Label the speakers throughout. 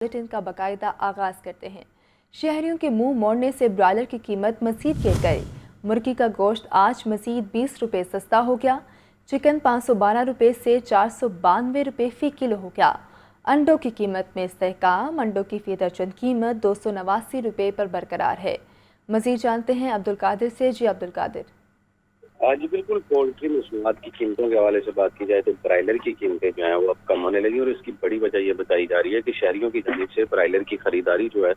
Speaker 1: Bulletin का बाकायदा आगाज करते हैं। शहरियों के मुंह मोड़ने से ब्रॉयलर की कीमत मजीद गिर गई। मुर्गी का गोश्त आज मजीद 20 रुपये सस्ता हो गया। चिकन 512 रुपये से 492 रुपये फी किलो हो गया। अंडों की कीमत में इस्तेहकाम, अंडों की फी दर्जन कीमत 289 रुपये पर बरकरार है। मजीद जानते हैं अब्दुल कादिर से। जी अब्दुल कादिर।
Speaker 2: जी बिल्कुल, पोल्ट्री मसनूआत की कीमतों के हवाले से बात की जाए तो ब्रायलर की कीमतें जो हैं वो अब कम होने लगी और इसकी बड़ी वजह ये बताई जा रही है कि शहरियों की जानिब से ब्रायलर की खरीदारी जो है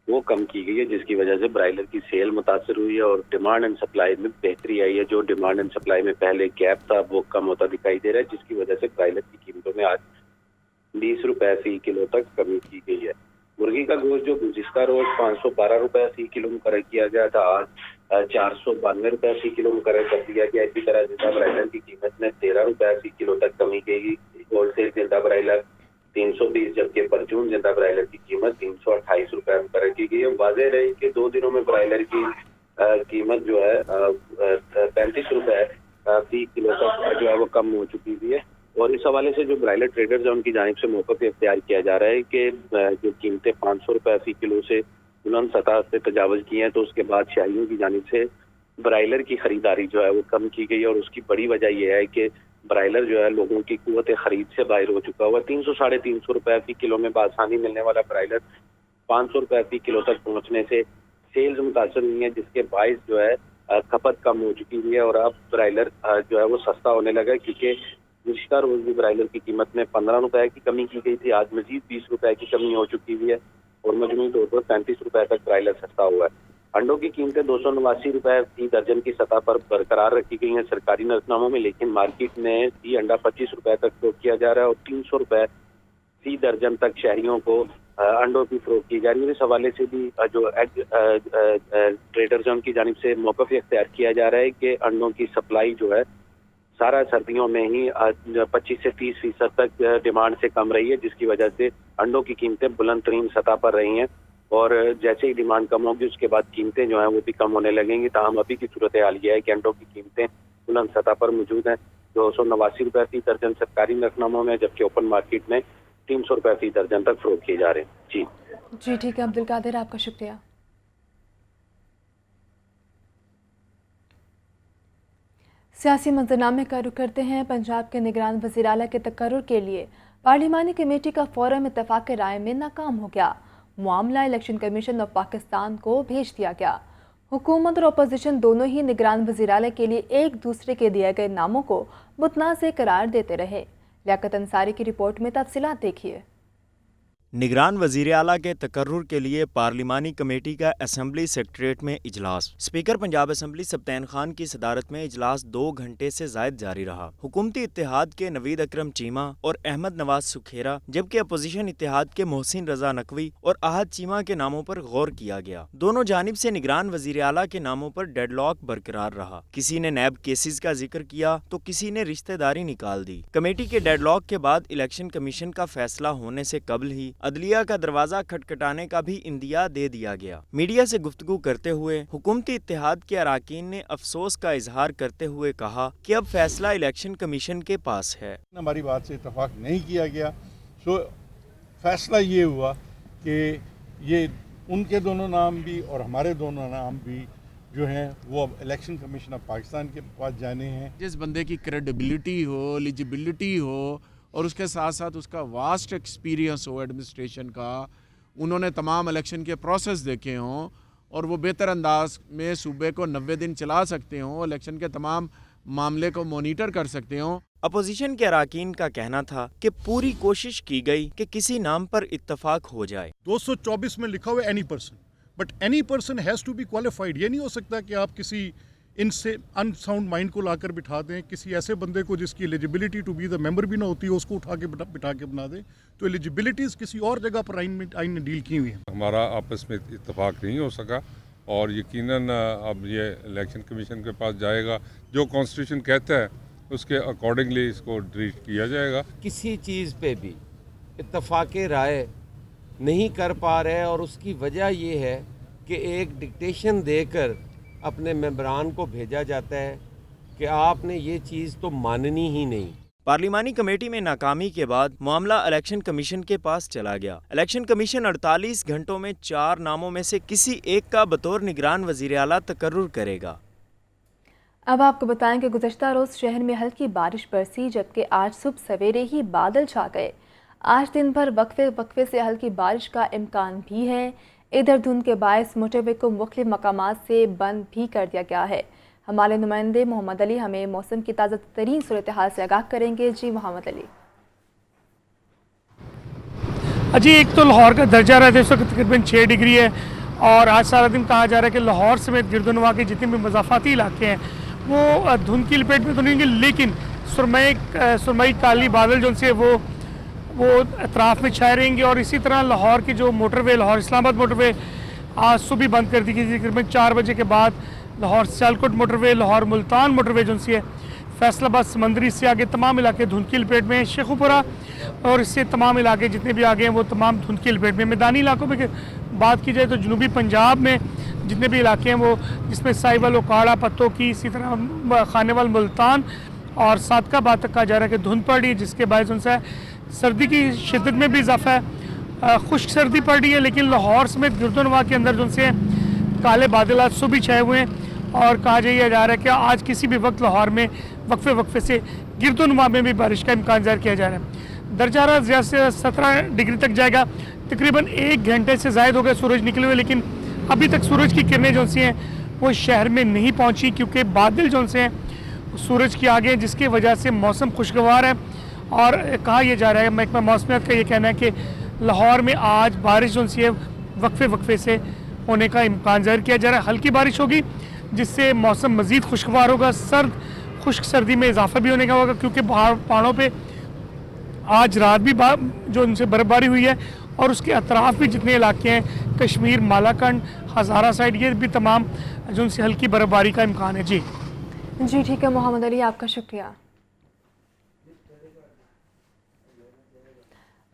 Speaker 2: वो कम की गई है, जिसकी वजह से ब्रायलर की सेल मुतासर हुई है और डिमांड एंड सप्लाई में बेहतरी आई है। जो डिमांड एंड सप्लाई में पहले गैप था वो कम होता दिखाई दे रहा है, जिसकी वजह से ब्रायलर की कीमतों में आज 20 रुपए फी किलो तक कमी की गई है। मुर्गी का गोश्त जो गुज़िश्ता रोज 512 रुपए फी किलो मुकर्रर किया गया था, आज 492 रुपए फी किलो मुकर्रर कर दिया गया। इसी तरह जिंदा ब्रायलर की कीमत में 13 रुपए फी किलो तक कमी की। होलसेल जिंदा ब्रायलर 320, जबकि परचून जिंदा ब्रायलर की कीमत 328 रुपए मुकर्रर की गई है। वाज़ेह रहे कि 2 दिनों में ब्रायलर की कीमत जो है 35 रुपए फी किलो तक जो है वो कम हो चुकी हुई है। और इस हवाले से जो ब्रायलर ट्रेडर्स हैं उनकी जानिब से मौक़िफ़ इख्तियार किया जा रहा है कि जो कीमतें 500 रुपए फी किलो से बुलंद सतह से तजावज़ की हैं, तो उसके बाद शहरियों की जानिब से ब्रायलर की खरीदारी जो है वो कम की गई है। और उसकी बड़ी वजह यह है कि ब्रायलर जो है लोगों की कुव्वत खरीद से बाहर हो चुका हुआ। 300 साढ़े 300 रुपए फी किलो में बआसानी मिलने वाला ब्रायलर 500 रुपए फी किलो तक पहुँचने से सेल्स मुतासर हुई है, जिसके बायस जो है खपत कम हो चुकी हुई है और अब ब्रायलर जो है वो सस्ता होने लगा है, क्योंकि गुज़िश्ता रोज भी ब्रायलर की कीमत में 15 रुपए की कमी की गई थी, आज मजीद 20 रुपए की कमी हो चुकी हुई है और मजमूई तौर पर 35 रुपए तक ब्रायलर सस्ता हुआ है। अंडों की कीमतें 289 रुपए फी दर्जन की सतह पर बरकरार रखी गई हैं सरकारी नजरनामों में, लेकिन मार्केट में भी अंडा 25 रुपए तक फरोख्त किया जा रहा है और 300 रुपए फी दर्जन तक शहरियों को अंडों की फरोख्त की जा रही है। इस हवाले से भी जो एग ट्रेडर्स हैं उनकी जानिब से मौक़िफ़ इख्तियार किया जा रहा है कि अंडों की सप्लाई जो है सारा सर्दियों में ही 25 से 30% तक डिमांड से कम रही है, जिसकी वजह से अंडों की कीमतें बुलंद तरीन सतह पर रही हैं और जैसे ही डिमांड कम होगी उसके बाद कीमतें जो हैं वो भी कम होने लगेंगी। ताहम अभी की सूरत हाल यह है कि अंडों की कीमतें बुलंद सतह पर मौजूद हैं। 289 रुपए फी दर्जन सरकारी नरकनामों में, जबकि ओपन मार्केट में 300 रुपए फी दर्जन तक फरोख्त किए जा रहे हैं।
Speaker 1: जी ठीक है अब्दुल कादिर, आपका शुक्रिया। सियासी मंजरनामे का रुख करते हैं। पंजाब के निगरान वज़ीर आला के तकर्रुर के लिए पार्लिमानी कमेटी का फोरम इत्तफाक़ राय में नाकाम हो गया। मामला इलेक्शन कमीशन ऑफ पाकिस्तान को भेज दिया गया। हुकूमत और अपोजिशन दोनों ही निगरान वज़ीर आला के लिए एक दूसरे के दिए गए नामों को मुतनाज़ करार देते रहे। लियाकत अंसारी की रिपोर्ट में तफसीलात देखिए।
Speaker 3: निगरान वज़ीर आला के तकर्रुर के लिए पार्लिमानी कमेटी का असम्बली सेक्रेटरीट में इजलास। स्पीकर पंजाब असम्बली सब्तैन खान की सदारत में इजलास 2 घंटे से ज़ायद जारी रहा। हुकूमती इत्तेहाद के नवीद अकरम चीमा और अहमद नवाज सुखेरा, जबकि अपोजिशन इत्तेहाद के मोहसिन रजा नकवी और आहद चीमा के नामों पर गौर किया गया। दोनों जानिब से निगरान वज़ीर आला के नामों पर डेडलॉक बरकरार रहा। किसी ने नैब केसेस का जिक्र किया तो किसी ने रिश्तेदारी निकाल दी। कमेटी के डेडलॉक के बाद इलेक्शन कमीशन का फैसला होने से कबल ही अदलिया का दरवाजा खटखटाने का भी इंदिया दे दिया गया। मीडिया से गुफ्तगू करते हुए हुकूमती इत्तेहाद के अराकीन ने अफसोस का इजहार करते हुए कहा कि अब फैसला इलेक्शन कमीशन के पास है।
Speaker 4: हमारी बात से इत्तेफाक नहीं किया गया, सो फैसला ये हुआ कि ये उनके दोनों नाम भी और हमारे दोनों नाम भी जो हैं वो अब इलेक्शन कमीशन ऑफ पाकिस्तान के पास जाने हैं।
Speaker 5: जिस बंदे की क्रेडिबिलिटी हो, एलिजिबिलिटी हो और उसके साथ साथ उसका वास्ट एक्सपीरियंस हो एडमिनिस्ट्रेशन का, उन्होंने तमाम इलेक्शन के प्रोसेस देखे हों और वो बेहतर अंदाज में सूबे को 90 दिन चला सकते हों, इलेक्शन के तमाम मामले को मॉनिटर कर सकते हों।
Speaker 3: अपोजिशन के अराकीन का कहना था कि पूरी कोशिश की गई कि किसी नाम पर इत्तफाक हो जाए।
Speaker 4: 224 में लिखा हुआ any person, but any person has to be qualified. ये नहीं हो सकता कि आप किसी इनसे अनसाउंड माइंड को लाकर बिठा दें, किसी ऐसे बंदे को जिसकी eligibility to be the member भी ना होती है उसको उठा के बिठा के बना दें। तो एलिजिबिलिटीज़ किसी और जगह पर आइन ने डील की हुई है।
Speaker 6: हमारा आपस में इत्तेफाक नहीं हो सका और यकीनन अब ये इलेक्शन कमीशन के पास जाएगा, जो कॉन्स्टिट्यूशन कहता है उसके अकॉर्डिंगली इसको ट्रीट किया जाएगा।
Speaker 7: किसी चीज़ पे भी इत्तेफाक राय नहीं कर पा रहे और उसकी वजह ये है कि एक डिक्टेशन देकर अपने मेंबरान को भेजा जाता है कि आपने ये चीज़ तो माननी ही नहीं।
Speaker 3: पार्लिमानी कमेटी में नाकामी के बाद मामला इलेक्शन कमीशन के पास चला गया। इलेक्शन कमीशन 48 घंटों में 4 नामों में से किसी एक का बतौर निगरान वज़ीर आला तकर्रुर करेगा।
Speaker 1: अब आपको बताएं कि गुज़श्ता रोज़ शहर में हल्की बारिश बरसी, जबकि आज सुबह सवेरे ही बादल छा गए। आज दिन भर वक्फे से हल्की बारिश का इम्कान भी है। इधर धुंध के बायस मोटरवे को मुख्तलिफ मकामात से बंद भी कर दिया गया है। हमारे नुमाइंदे मोहम्मद अली हमें मौसम की ताज़ा तरीन सूरत हाल से आगाह करेंगे। जी मोहम्मद अली।
Speaker 8: अजी, एक तो लाहौर का दर्जा रहता है इस वक्त तकरीबन 6 डिग्री है, और आज सारा दिन कहा जा रहा है कि लाहौर समेत गिरदुनवा के जितने भी मज़ाफ़ाती इलाके हैं वो धुंध की लपेट में तो नहीं होंगे, लेकिन सुरमई काली बादल जो से वो अतराफ़ में छाए रहेंगे। और इसी तरह लाहौर की जो मोटरवे, लाहौर इस्लामाबाद मोटरवे आज सुबह बंद कर दी गई। तकरीबन 4 बजे के बाद लाहौर सियालकोट मोटरवे, लाहौर मुल्तान मोटरवे जो सी है, फैसलाबाद समंदरी से आगे तमाम इलाके धुंध की लपेट में, शेखुपुरा और इससे तमाम इलाके जितने भी आगे हैं वो तमाम धुंध की लपेट में। मैदानी इलाकों में बात की जाए तो जनूबी पंजाब में जितने भी इलाके हैं वो, जिसमें साहिवाल, उकाड़ा, पत्तों की, इसी तरह खानेवाल, मुल्तान और सादकाबाद तक कहा जा रहा है कि धुंध पड़ रही है, जिसके बायस उनसे सर्दी की शिद्दत में भी इजाफा है। खुश्क सर्दी पड़ रही है, लेकिन लाहौर समेत गिरदुनवा के अंदर जो से काले बादल आज सुबह छाए हुए हैं, और कहा जा रहा है कि आज किसी भी वक्त लाहौर में वक्फे से गिरदुनवा में भी बारिश का इम्कान ज़ाहिर किया जा रहा है। दर्जा हरारत से 17 डिग्री तक जाएगा। तकरीबन 1 घंटे से ज़ायद हो गए सूरज निकले हुए, लेकिन अभी तक सूरज की किरणें जो सी हैं वो शहर में नहीं पहुंची, क्योंकि बादल जो से हैं सूरज के आगे हैं, जिसकी वजह से मौसम खुशगवार है। और कहा यह जा रहा है, महकमा मौसमियात का ये कहना है कि लाहौर में आज बारिश जो सी है वक्फे से होने का इम्कान ज़ाहिर किया जा रहा है। हल्की बारिश होगी जिससे मौसम मज़ीद खुशगवार होगा, खुश्क सर्दी में इजाफा भी होने का होगा, क्योंकि पहाड़ों पे आज रात भी जो उनसे बर्फबारी हुई है, और उसके अतराफ़ भी जितने इलाके हैं, कश्मीर, मालाकंड, हज़ारा साइड, ये भी तमाम जो उनसे हल्की बर्फबारी का इम्कान है। जी
Speaker 1: ठीक है मोहम्मद अली, आपका शुक्रिया।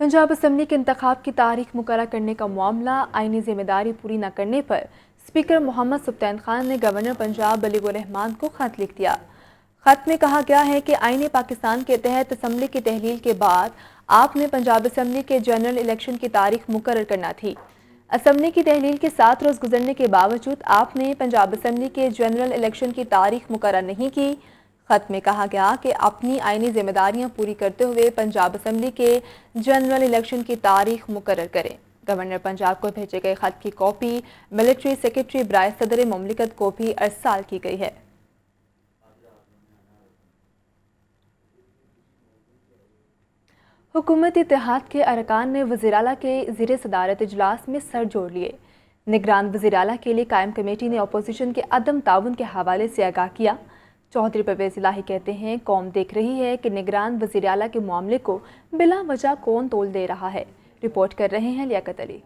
Speaker 1: पंजाब असम्बली के इंतखाब की तारीख मुकर्रर करने का मामला आईनी जिम्मेदारी पूरी न करने पर स्पीकर मोहम्मद सुब्तान खान ने गवर्नर पंजाब बलीगुर रहमान को खत लिख दिया। खत में कहा गया है कि आईन पाकिस्तान के तहत असम्बली की तहलील के बाद आपने पंजाब असम्बली के जनरल इलेक्शन की तारीख मुकर्रर करना थी। असम्बली की तहलील के 7 रोज़ गुजरने के बावजूद आपने पंजाब असम्बली के जनरल इलेक्शन की तारीख मुकर्रर नहीं की। खत में कहा गया कि अपनी आईनी जिम्मेदारियां पूरी करते हुए पंजाब असम्बली के जनरल इलेक्शन की तारीख मुकर्रर करें। गवर्नर पंजाब को भेजे गए खत की कॉपी मिलिट्री सेक्रेटरी बराए सदर मुमलिकत को भी अरसाल की गई है। हुकूमत इत्तेहाद के अरकान ने वज़ीर आला के ज़ीरे सदारत इजलास में सर जोड़ लिए। निगरान वज़ीर आला के लिए कायम कमेटी ने अपोजिशन के अदम ताउन के हवाले से आगाह किया। चौधरी परवेज़ इलाही कहते हैं, कौम देख रही है कि निगरान वज़ीर आला के मामले को बिला वजह कौन तोल दे रहा है। रिपोर्ट कर रहे हैं लियाकत अली।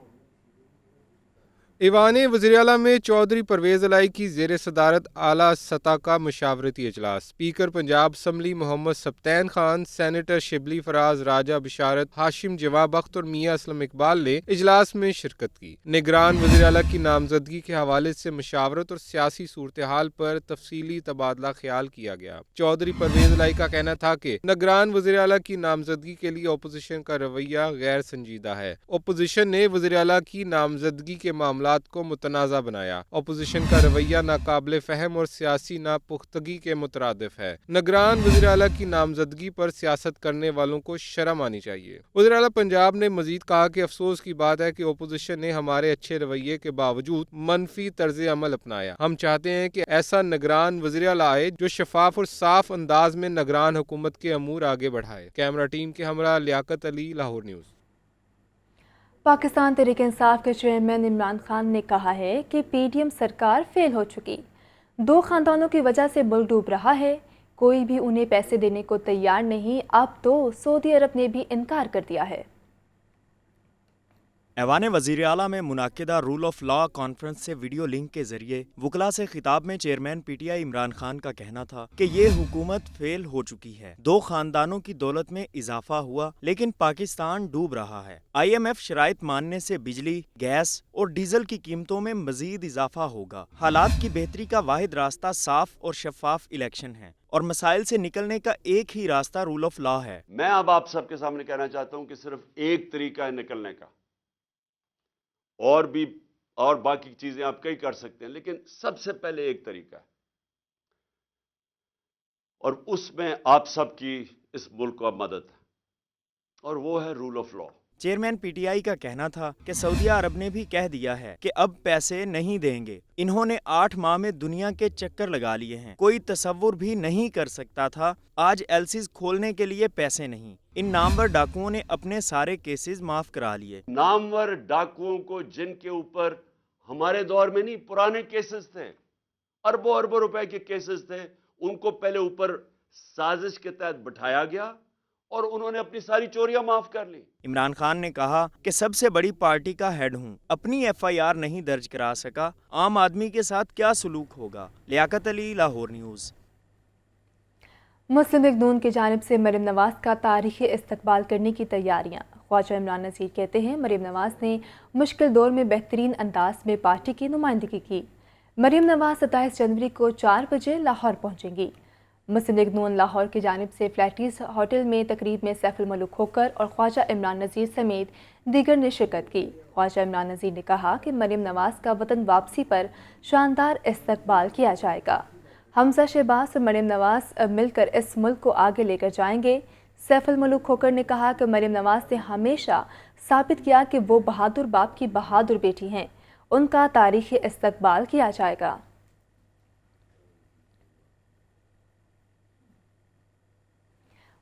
Speaker 9: ईवान वज़ीर आला में चौधरी परवेज़ इलाही की ज़ेर सदारत आला सतह का मशावरती इजलास। Speaker Punjab assembly Mohammad Sibtain Khan, senator Shibli Faraz, Raja Basharat, Hashim Jawan Bakht और मियाँ असलम इकबाल ने इजलास में शिरकत की। निगरान वज़ीर आला की नामजदगी के हवाले से मशावरत और सियासी सूरत हाल पर तफसीली तबादला ख्याल किया गया। चौधरी परवेज़ इलाही का कहना था कि निगरान वज़ीर आला की नामजदगी के लिए अपोजिशन का रवैया गैर संजीदा है। अपोजिशन ने वज़ीर आला की नामजदगी के मामला को मुतनाज़ा बनाया। अपोजिशन का रवैया नाकाबिल फहम और सियासी नापुख्तगी के मुतरादिफ है। निगरान वज़ीर आला की नामजदगी पर सियासत करने वालों को शर्म आनी चाहिए। वज़ीर आला पंजाब ने मजीद कहा कि अफसोस की बात है कि अपोजिशन ने हमारे अच्छे रवैये के बावजूद मनफी तर्ज अमल अपनाया। हम चाहते हैं कि ऐसा निगरान वज़ीर आला आए जो शफाफ और साफ अंदाज में निगरान हुकूमत के अमूर आगे बढ़ाए। कैमरा टीम के हमरा लियाकत अली, लाहौर न्यूज़।
Speaker 1: पाकिस्तान तहरीक इंसाफ के चेयरमैन इमरान खान ने कहा है कि पीडीएम सरकार फेल हो चुकी। 2 खानदानों की वजह से मुल्क डूब रहा है, कोई भी उन्हें पैसे देने को तैयार नहीं। अब तो सऊदी अरब ने भी इनकार कर दिया है।
Speaker 3: ऐवान वज़ीर आला में मुनाकिदा रूल ऑफ लॉ कॉन्फ्रेंस से वीडियो लिंक के जरिए वकला से खिताब में चेयरमैन पीटीआई इमरान खान का कहना था कि ये हुकूमत फेल हो चुकी है। 2 खानदानों की दौलत में इजाफा हुआ, लेकिन पाकिस्तान डूब रहा है। IMF शराइत मानने से बिजली, गैस और डीजल की कीमतों में मजीद इजाफा होगा। हालात की बेहतरी का वाहिद रास्ता साफ और शफाफ इलेक्शन है। और मसाइल से निकलने का एक ही रास्ता रूल ऑफ लॉ है।
Speaker 10: मैं अब आप सबके सामने कहना चाहता हूं कि सिर्फ एक तरीका है निकलने का, और बाकी चीजें आप कई कर सकते हैं, लेकिन सबसे पहले एक तरीका है, और उसमें आप सबकी इस मुल्क को मदद है, और वो है rule of law.
Speaker 3: Chairman PTI का कहना था कि सऊदी अरब ने भी कह दिया है कि अब पैसे नहीं देंगे। इन्होंने 8 माह में दुनिया के चक्कर लगा लिए हैं। कोई तसव्वुर भी नहीं कर सकता था आज एलसीज खोलने के लिए पैसे नहीं। इन नामवर डाकुओं ने अपने सारे केसेस माफ करा लिए।
Speaker 10: नामवर डाकुओं को, जिनके ऊपर हमारे दौर में नहीं पुराने केसेस थे, अरबों अरबों रुपए के केसेस थे, उनको पहले ऊपर साजिश के तहत बिठाया गया और उन्होंने अपनी सारी चोरियां माफ कर ली।
Speaker 3: इमरान खान ने कहा कि सबसे बड़ी पार्टी का हेड हूं, अपनी एफआईआर नहीं दर्ज करा सका, आम आदमी के साथ क्या सलूक होगा। लियाकत अली, लाहौर न्यूज़।
Speaker 1: मुस्लिम लीग नून की जानिब से मरीम नवाज का तारीखी इस्तकबाल करने की तैयारियां। ख्वाजा इमरान नज़ीर कहते हैं मरीम नवाज ने मुश्किल दौर में बेहतरीन अंदाज में पार्टी की नुमाइंदगी की। मरीम नवाज 27 जनवरी को 4 बजे लाहौर पहुंचेंगी। मुस्लिम लीग नून लाहौर की जानिब से फ्लैटीज होटल में तकरीब में सैफुल मलूक खोकर और ख्वाजा इमरान नज़ीर समेत दीगर ने शिरकत की। ख्वाजा इमरान नज़ीर ने कहा कि मरीम नवाज का वतन वापसी पर शानदार इस्तकबाल किया जाएगा। हमजा शहबाज और मरीम नवाज मिलकर इस मुल्क को आगे लेकर जाएंगे। सैफुल मलूक खोकर ने कहा कि मरीम नवाज ने हमेशा साबित किया कि वो बहादुर बाप की बहादुर बेटी हैं, उनका तारीखी इस्तकबाल किया जाएगा।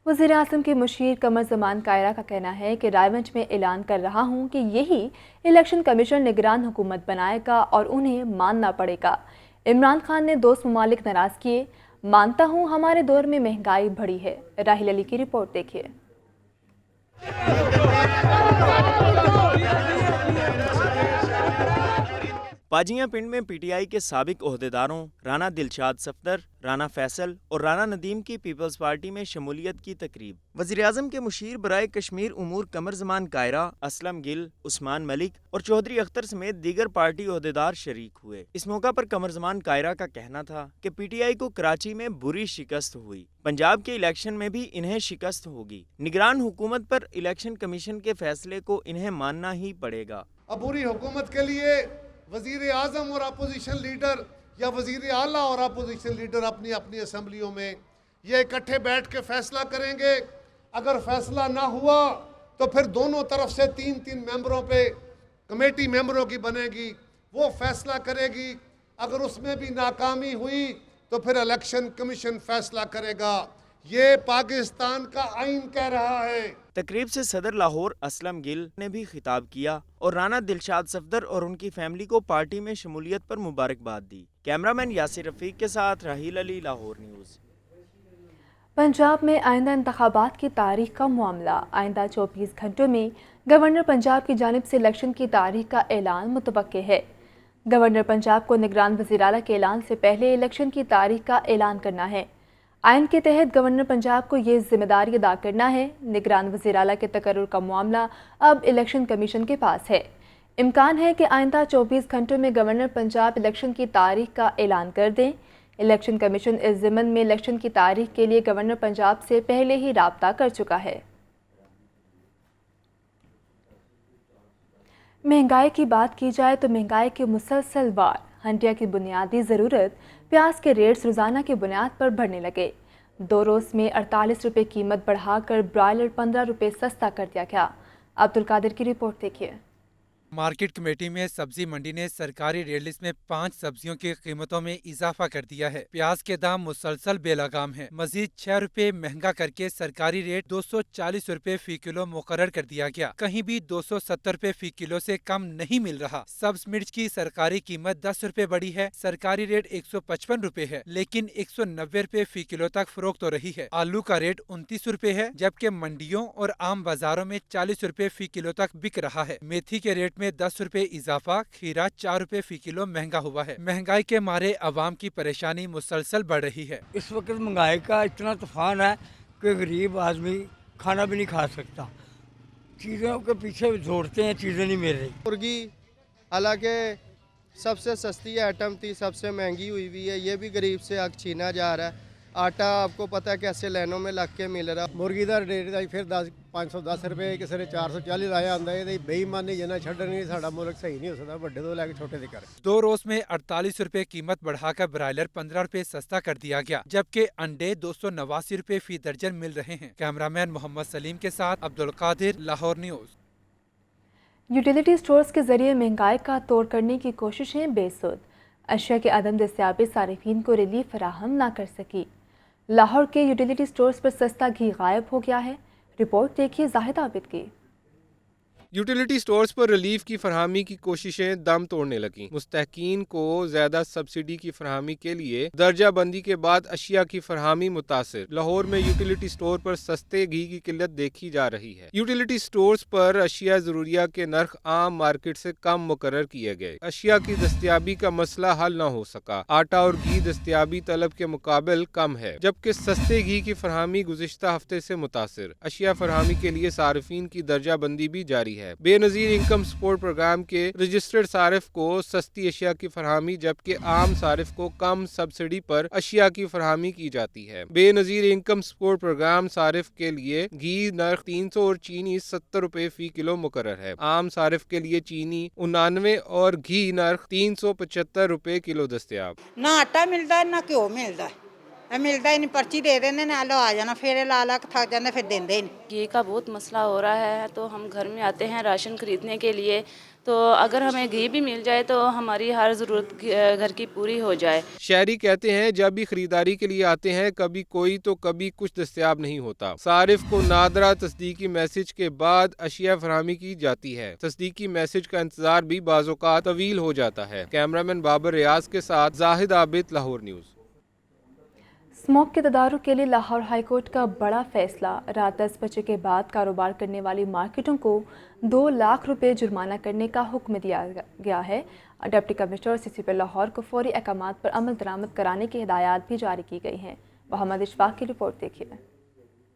Speaker 1: वज़ीर आज़म के मुशीर कमर ज़मान कायरा का कहना है कि रायवंश में ऐलान कर रहा हूं कि यही इलेक्शन कमीशन निगरान हुकूमत बनाएगा और उन्हें मानना पड़ेगा। इमरान खान ने दोस्त ममालिक नाराज़ किए, मानता हूं हमारे दौर में महंगाई बढ़ी है। राहिल अली की रिपोर्ट देखिए।
Speaker 3: पाजियां पिंड में पीटीआई के साबिक ओहदेदारों राना दिलशाद सफदर, राना फैसल और राना नदीम की पीपल्स पार्टी में शमूलियत की तकरीब। वज़ीर आज़म के मुशीर बराए कश्मीर उमूर कमर ज़मान कायरा, असलम गिल, उस्मान मलिक और चौधरी अख्तर समेत दीगर पार्टी ओहदेदार शरीक हुए। इस मौका पर कमर ज़मान कायरा का कहना था कि पीटीआई को कराची में बुरी शिकस्त हुई, पंजाब के इलेक्शन में भी इन्हें शिकस्त होगी। निगरान हुकूमत पर इलेक्शन कमीशन के फैसले को इन्हें मानना ही पड़ेगा।
Speaker 11: अब बुरी हुकूमत के लिए वज़ीर आज़म और अपोजिशन लीडर या वज़ीर आला और अपोजिशन लीडर अपनी अपनी असम्बलियों में ये इकट्ठे बैठ के फैसला करेंगे। अगर फैसला ना हुआ तो फिर दोनों तरफ से 3-3 मेंबरों पे कमेटी मेंबरों की बनेगी, वो फैसला करेगी। अगर उसमें भी नाकामी हुई तो फिर इलेक्शन कमीशन फैसला करेगा। ये पाकिस्तान का आइन कह रहा है।
Speaker 3: तकरीब से सदर लाहौर असलम गिल ने भी खिताब किया और राना दिलशाद सफदर और उनकी फैमिली को पार्टी में शमूलियत पर मुबारकबाद दी। कैमरामैन यासिर रफीक के साथ राहिल अली, लाहौर न्यूज़।
Speaker 1: पंजाब में आइंदा इंतखाबात की तारीख का मामला। आइंदा 24 घंटों में गवर्नर पंजाब की जानिब से इलेक्शन की तारीख का ऐलान मुतवक्के है। गवर्नर पंजाब को निगरान वज़ीर आला के ऐलान से पहले इलेक्शन की तारीख का ऐलान करना है। आइन के तहत गवर्नर पंजाब को ये जिम्मेदारी अदा करना है। निगरान वज़ीर आला के तकर्रुर का मामला अब इलेक्शन कमीशन के पास है। इम्कान है कि आइंदा 24 घंटों में गवर्नर पंजाब इलेक्शन की तारीख का ऐलान कर दें। इलेक्शन कमीशन इस ज़िम्न में इलेक्शन की तारीख के लिए गवर्नर पंजाब से पहले ही राब्ता कर चुका है। महंगाई की बात की जाए तो महंगाई के मुसलसल वार हंडिया की बुनियादी ज़रूरत प्याज के रेट्स रोज़ाना की बुनियाद पर बढ़ने लगे। 2 रोज़ में 48 रुपये कीमत बढ़ाकर ब्रॉयलर 15 रुपये सस्ता कर दिया गया। अब्दुल कादिर की रिपोर्ट देखिए।
Speaker 12: मार्केट कमेटी में सब्जी मंडी ने सरकारी रेट लिस्ट में 5 सब्जियों की कीमतों में इजाफा कर दिया है। प्याज के दाम मुसलसल बेलगाम है। मजीद 6 रुपए महंगा करके सरकारी रेट 240 रुपए फी किलो मुकर्रर कर दिया गया। कहीं भी 270 रुपए फी किलो से कम नहीं मिल रहा। सब्ज मिर्च की सरकारी कीमत 10 रुपए बढ़ी है। सरकारी रेट 155 रुपए है, लेकिन 190 रुपए फी किलो तक फरोख्त हो रही है। आलू का रेट 29 रुपए है, जबकि मंडियों और आम बाजारों में 40 रुपए फी किलो तक बिक रहा है। मेथी के रेट में 10 रुपए इजाफा, खीरा 4 रुपए फी किलो महंगा हुआ है। महंगाई के मारे अवाम की परेशानी मुसलसल बढ़ रही है।
Speaker 13: इस वक्त महंगाई का इतना तूफान है कि गरीब आदमी खाना भी नहीं खा सकता। चीज़ों के पीछे दौड़ते हैं, चीज़ें नहीं मिल रही।
Speaker 14: मुर्गी हालांकि सबसे सस्ती आइटम थी, सबसे महंगी हुई है। ये भी गरीब से हक छीना जा रहा है। आटा आपको पता है कैसे लाइनों में लग के मिल रहा। मुर्गी का रेट ਦਾ ਫਿਰ 510 ਰੁਪਏ ਕਿਸੇ ਨੇ 440 ਲਾਇਆ ਆਂਦਾ। ਇਹਦੀ ਬੇਈਮਾਨੀ ਜਿੰਨਾ ਛੱਡਣੀ ਸਾਡਾ ਮੁਲਕ ਸਹੀ ਨਹੀਂ ਹੋ ਸਕਦਾ, ਵੱਡੇ ਤੋਂ ਲੈ ਕੇ ਛੋਟੇ ਦੇ ਕਰ।
Speaker 12: 2 रोज में 48 रुपए कीमत बढ़ाकर ब्रायलर 15 रुपए सस्ता कर दिया गया, जबकि अंडे 289 रुपए फी दर्जन मिल रहे हैं। कैमरामैन मोहम्मद सलीम के साथ Abdul Qadir, Lahore news.
Speaker 1: Utility stores के जरिए महंगाई का तोड़ करने की कोशिशें बेसुध, अशिया की अदम दस्तयाबी सारिफीन को रिलीफ फराहम ना कर सकी। लाहौर के यूटिलिटी स्टोर्स पर सस्ता घी गायब हो गया है। रिपोर्ट देखिए जाहिद आबिद की।
Speaker 9: यूटिलिटी स्टोर्स पर रिलीफ की फरहमी की कोशिशें दम तोड़ने लगीं। मुस्तहकीन को ज़्यादा सब्सिडी की फरहमी के लिए दर्जा बंदी के बाद अशिया की फरहमी मुतासिर। लाहौर में यूटिलिटी स्टोर पर सस्ते घी की किल्लत देखी जा रही है। यूटिलिटी स्टोर्स पर अशिया ज़रूरिया के नर्ख आम मार्केट से कम मुकर्रर किए गए। अशिया की दस्तयाबी का मसला हल न हो सका। आटा और घी दस्तयाबी तलब के मुकाबिल कम है, जबकि सस्ते घी की फरहमी गुज़िश्ता हफ्ते से मुतासिर। अशिया फरहमी के लिए सारिफीन की दर्जा बंदी भी जारी है। बेनज़ीर इनकम सपोर्ट प्रोग्राम के रजिस्टर्ड सारिफ को सस्ती अशिया की फरहमी, जबकि आम सारिफ को कम सब्सिडी पर अशिया की फरहमी की जाती है। बेनज़ीर इनकम सपोर्ट प्रोग्राम सारिफ के लिए घी नर्ख 300 और चीनी 70 रुपए फी किलो मुकर्रर है। आम सारिफ के लिए चीनी 99 और घी नर्ख 375 रुपए किलो दस्तयाब।
Speaker 15: ना आटा मिलता है ना घ्यो मिलता है, मिलता ही नहीं। पर्ची दे देने ना लो आ जाना, फेरे ला ला के थक जाने, फिर देंदे ही नहीं।
Speaker 16: घी का बहुत मसला हो रहा है, तो हम घर में आते हैं राशन खरीदने के लिए, तो अगर हमें घी भी मिल जाए तो हमारी हर ज़रूरत घर की पूरी हो जाए।
Speaker 9: शहरी कहते हैं जब भी खरीदारी के लिए आते हैं कभी कोई तो कभी कुछ दस्तयाब नहीं होता। सारिफ को नादरा तस्दीकी मैसेज के बाद अशिया फरहमी की जाती है। तस्दीकी मैसेज का इंतजार भी बाज़-औक़ात तवील हो जाता है। कैमरामैन बाबर रियाज के साथ जाहिद आबिद, लाहौर न्यूज़।
Speaker 1: स्मोक के तदारुक के लिए लाहौर हाई कोर्ट का बड़ा फैसला। रात 10 बजे के बाद कारोबार करने वाली मार्केटों को 2 लाख रुपए जुर्माना करने का हुक्म दिया गया है। डिप्टी कमिश्नर और CCP लाहौर को फौरी अहकामात पर अमल दरामद कराने की हिदायत भी जारी की गई हैं। मोहम्मद इशफाक की रिपोर्ट देखिए।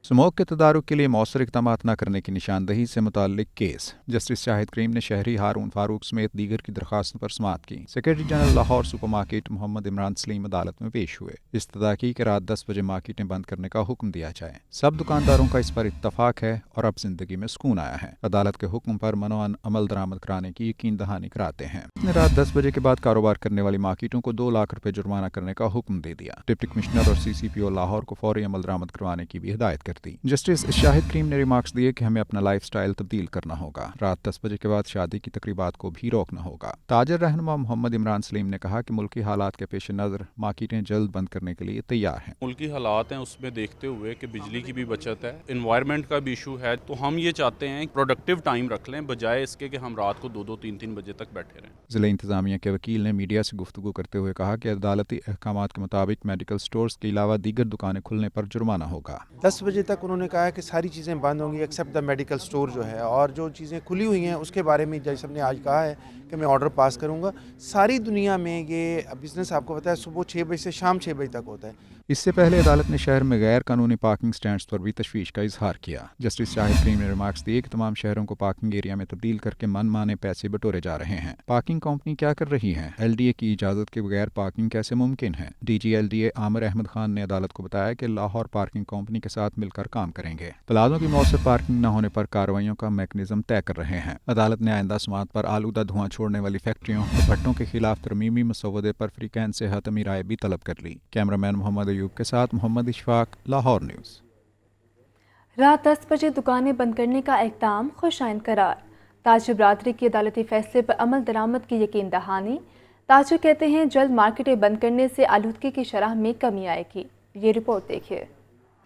Speaker 17: स्मोक के तदारुक के लिए मौसर इक़दाम न करने की निशानदही से मुताल्लिक केस जस्टिस शाहिद करीम ने शहरी हारून फारूक समेत दीगर की दरख्वास्तों पर समाअत की। Secretary general Lahore supermarket Mohammad Imran Salim अदालत में पेश हुए। इस्तदा की कि रात 10 बजे मार्केटें बंद करने का हुक्म दिया जाए। सब दुकानदारों का इस पर इत्तफाक है और अब जिंदगी में सुकून आया है। अदालत के हुक्म पर मनोअन अमल दरामद कराने की यकीन दहानी कराते हैं। उसने रात 10 बजे के बाद कारोबार करने वाली मार्केटों को 2 लाख रुपए जुर्माना करने का हुक्म दे दिया। डिप्टी कमिश्नर और CCPO लाहौर को फौरी अमल दरामद करवाने की भी हिदायत कर दी। जस्टिस शाहिद करीम ने रिमार्क्स दिए कि हमें अपना लाइफ स्टाइल तब्दील करना होगा। रात 10 बजे के बाद शादी की तकरीबात को भी रोकना होगा। ताजर रहनुमा मोहम्मद इमरान सलीम ने कहा कि मुल्की हालात के पेश नज़र मार्केटें जल्द बंद करने के लिए तैयार हैं।
Speaker 18: मुल्की हालात हैं उसमें देखते हुए कि बिजली की भी बचत है, इन्वायरमेंट का भी इशू है, तो हम ये चाहते हैं प्रोडक्टिव टाइम रख लें बजाय इसके कि हम रात को 2-2, 3-3 बजे तक बैठे रहें।
Speaker 17: ज़िला इंतजामिया के वकील ने मीडिया से गुफ्तगू करते हुए कहा कि अदालती अहकामात के मुताबिक मेडिकल स्टोर्स के अलावा दीगर दुकानें खुलने पर जुर्माना होगा।
Speaker 19: 10 बजे तक उन्होंने कहा है कि सारी चीज़ें बंद होंगी एक्सेप्ट द मेडिकल स्टोर जो है, और जो चीज़ें खुली हुई हैं उसके बारे में जज साहब ने आज कहा है कि मैं ऑर्डर पास करूंगा। सारी दुनिया में ये बिज़नेस आपको पता है सुबह 6 बजे से शाम 6 बजे तक होता है।
Speaker 17: इससे पहले अदालत ने शहर में गैर कानूनी पार्किंग स्टैंड्स पर भी तशवीश का इजहार किया। जस्टिस शाहिद करीम ने रिमार्क्स दिए कि तमाम शहरों को पार्किंग एरिया में तब्दील करके मनमाने पैसे बटोरे जा रहे हैं। पार्किंग कंपनी क्या कर रही है? LDA की इजाज़त के बगैर पार्किंग कैसे मुमकिन है? DG LDA आमिर अहमद खान ने अदालत को बताया कि लाहौर पार्किंग कंपनी के साथ मिलकर काम करेंगे। प्लाजों की मौसर पार्किंग न होने पर कार्रवाइयों का मैकेनिज्म तय कर रहे हैं। अदालत ने आइंदा समात पर आलूदा धुआं छोड़ने वाली फैक्ट्रियों और भट्टों के खिलाफ तरमीमी मसवदे पर फ्रीकैन से हतमी राय भी तलब कर ली। कैमरामैन मोहम्मद अयूब के साथ मोहम्मद इशफाक, लाहौर न्यूज़।
Speaker 1: रात 10 बजे दुकानें बंद करने का इक़दाम खुशाइन करार। ताजर बरादरी की अदालती फैसले पर अमल दरामद की यकीन दहानी। ताजर कहते हैं जल्द मार्केटें बंद करने से आलूदगी की शरह में कमी आएगी। ये रिपोर्ट देखिए।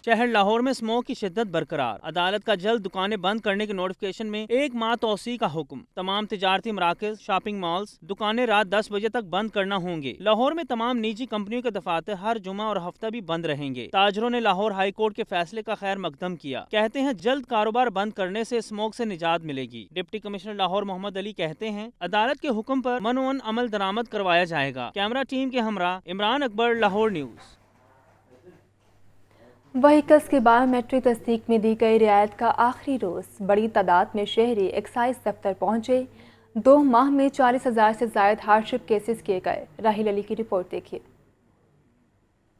Speaker 20: शहर लाहौर में स्मोक की शिद्दत बरकरार। अदालत का जल्द दुकानें बंद करने के नोटिफिकेशन में 1 माह तौसी का हुक्म। तमाम तिजारती मराकज, शॉपिंग मॉल्स, दुकानें रात 10 बजे तक बंद करना होंगे। लाहौर में तमाम निजी कंपनियों के दफातर हर जुमा और हफ्ता भी बंद रहेंगे। ताजरों ने लाहौर हाई कोर्ट के फैसले का खैर मकदम किया। कहते हैं जल्द कारोबार बंद करने से स्मोक से निजात मिलेगी। डिप्टी कमिश्नर लाहौर मोहम्मद अली कहते हैं अदालत के हुक्म पर मनोअन अमल दरामद करवाया जाएगा। कैमरा टीम के हमरा इमरान अकबर, लाहौर न्यूज़।
Speaker 1: व्हीकल्स की बायोमेट्रिक तस्दीक में दी गई रियायत का आखिरी रोज़। बड़ी तादाद में शहरी एक्साइज दफ्तर पहुंचे। 2 माह में 40,000 से ज़ायद हार्डशिप केसेस किए गए। राहिल अली की रिपोर्ट देखिए।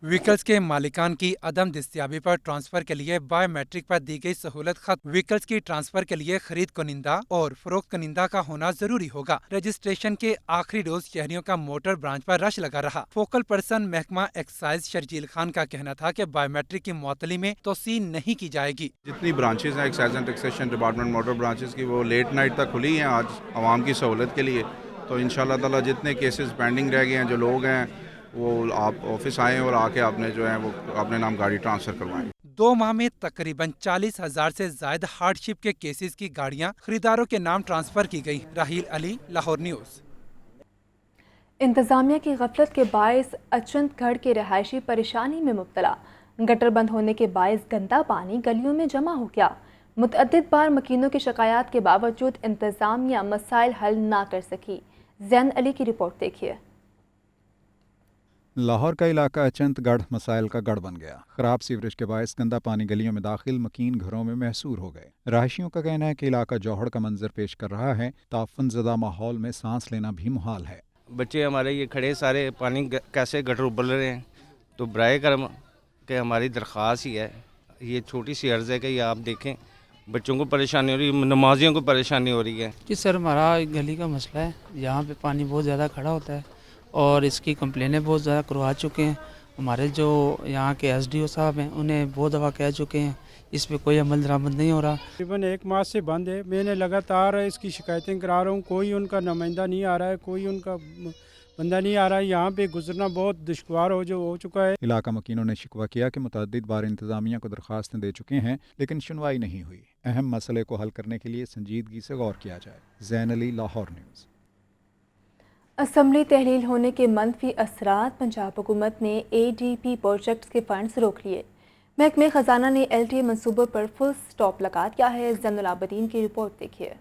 Speaker 12: व्हीकल्स के मालिकान की अदम दस्तियाबी पर ट्रांसफर के लिए बायोमेट्रिक पर दी गई सहूलत खत्म। व्हीकल्स की ट्रांसफर के लिए खरीद कुनिंदा और फरोख्त कुनिंदा का होना जरूरी होगा। रजिस्ट्रेशन के आखिरी रोज शहरियों का मोटर ब्रांच पर रश लगा रहा। फोकल पर्सन महकमा एक्साइज शर्जील खान का कहना था कि बायोमेट्रिक की मुअत्तली में तोसी नहीं की जाएगी।
Speaker 21: जितनी ब्रांचेज हैं excise and taxation department motor branches की, वो लेट नाइट तक खुली हैं आज आवाम की सहूलत के लिए। तो इंशाल्लाह ताला जितने केसेस पेंडिंग रह गए हैं, जो लोग हैं वो आप ऑफिस आएँ और आके आपने जो है वो अपने नाम गाड़ी ट्रांसफ़र करवाएं।
Speaker 12: 2 माह में तकरीबन 40,000 से ज्यादा हार्डशिप के केसेस की गाड़ियां खरीदारों के नाम ट्रांसफर की गई। राहील अली, लाहौर न्यूज़।
Speaker 1: इंतजामिया की गफलत के बायस अचंतगढ़ के रहायशी परेशानी में मुब्तला। गटर बंद होने के बायस गंदा पानी गलियों में जमा हो गया। मुतअद्दिद बार मकीनों की शिकायत के बावजूद इंतजामिया मसाइल हल ना कर सकी। जैन अली की रिपोर्ट देखिए।
Speaker 17: लाहौर का इलाका अचंतगढ़ मसाइल का गढ़ बन गया। खराब सीवरेज के बायस गंदा पानी गलियों में दाखिल मकीन घरों में महसूर हो गए। रहायशियों का कहना है कि इलाका जौहड़ का मंजर पेश कर रहा है। ताफन ज़दा माहौल में सांस लेना भी मुहाल है।
Speaker 22: बच्चे हमारे ये खड़े सारे पानी कैसे गटर उबल रहे हैं। तो बराए करम के हमारी दरख्वास्त ही है, ये छोटी सी अर्ज़ है कि ये आप देखें, बच्चों को परेशानी हो रही है, नमाजियों को परेशानी हो रही है।
Speaker 23: जी सर, हमारा गली का मसला है, यहाँ पे पानी बहुत ज़्यादा खड़ा होता है और इसकी कंप्लेनें बहुत ज़्यादा करवा चुके हैं। हमारे जो यहाँ के एसडीओ साहब हैं उन्हें बहुत दफ़ा कह चुके हैं, इस पे कोई अमल दरामद नहीं हो रहा।
Speaker 24: तकरीबन 1 माह से बंद है। मैंने लगातार इसकी शिकायतें करा रहा हूँ, कोई उनका नुमाइंदा नहीं आ रहा है, कोई उनका बंदा नहीं आ रहा है। यहाँ पे गुजरना बहुत दुश्वार हो चुका है।
Speaker 17: इलाका मकीनों ने शिकवा किया कि मुतअद्दिद बार इंतजामिया को दरख्वास्तें दे चुके हैं लेकिन सुनवाई नहीं हुई। अहम मसले को हल करने के लिए संजीदगी से गौर किया जाए। जैन अली, लाहौर न्यूज़।
Speaker 1: असम्बली तहलील होने के मनफी असरात। पंजाब हुकूमत ने ADP प्रोजेक्ट्स के फंड्स रोक लिए। महकमे ख़जाना ने LTA मंसूबों पर फुल स्टॉप लगा दिया है। ज़ैनुल आबदीन की रिपोर्ट देखिए।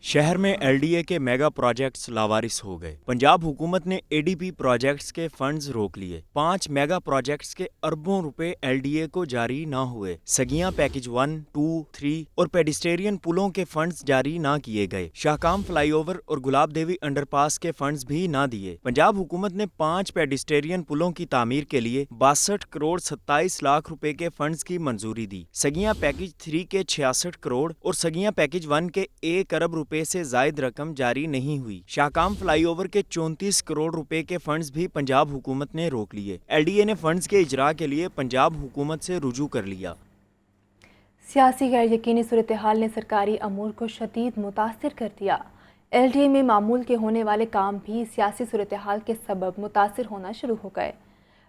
Speaker 3: शहर में LDA के मेगा प्रोजेक्ट्स लावारिस हो गए। पंजाब हुकूमत ने ADP प्रोजेक्ट्स के फंड्स रोक लिए। 5 मेगा प्रोजेक्ट्स के अरबों रुपए LDA को जारी ना हुए। सगियां पैकेज 1, 2, 3 और पेडिस्टेरियन पुलों के फंड्स जारी ना किए गए। शाहकाम फ्लाईओवर और गुलाब देवी अंडरपास के फंड्स भी ना दिए। पंजाब हुकूमत ने 5 पेडिस्टेरियन पुलों की तामीर के लिए 62 करोड़ 27 लाख रुपए के फंड्स की मंजूरी दी। सगियां पैकेज 3 के 66 करोड़ और सगियां पैकेज 1 के 1 अरब रुपए से जायद रकम जारी नहीं हुई। शाहकाम फ्लाईओवर के 34 करोड़ रुपए के फंड्स भी पंजाब हुकूमत ने रोक लिए। LDA ने फंड्स के इजरा के लिए पंजाब हुकूमत से रुजू कर लिया।
Speaker 1: सियासी गैर यकीनी सूरत हाल ने सरकारी अमूर को शदीद मुतासिर कर दिया। LDA में मामूल के होने वाले काम भी सियासी सूरत हाल के सबब मुतासिर होना शुरू हो गए।